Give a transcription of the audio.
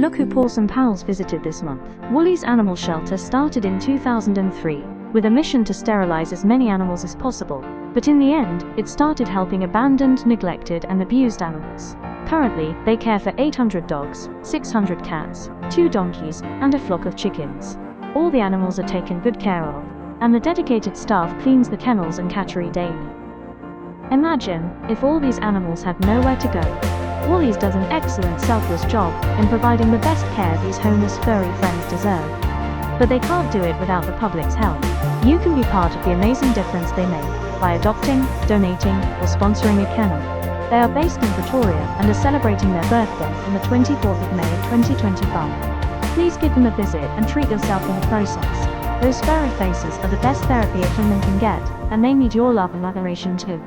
Look who Pawsome Pals visited this month. Wollies Animal Shelter started in 2003, with a mission to sterilize as many animals as possible, but in the end, it started helping abandoned, neglected and abused animals. Currently, they care for 800 dogs, 600 cats, 2 donkeys, and a flock of chickens. All the animals are taken good care of, and the dedicated staff cleans the kennels and cattery daily. Imagine if all these animals had nowhere to go. Wollies does an excellent selfless job in providing the best care these homeless furry friends deserve. But they can't do it without the public's help. You can be part of the amazing difference they make by adopting, donating, or sponsoring a kennel. They are based in Pretoria and are celebrating their birthday on the 24th of May 2025. Please give them a visit and treat yourself in the process. Those furry faces are the best therapy a human can get, and they need your love and adoration too.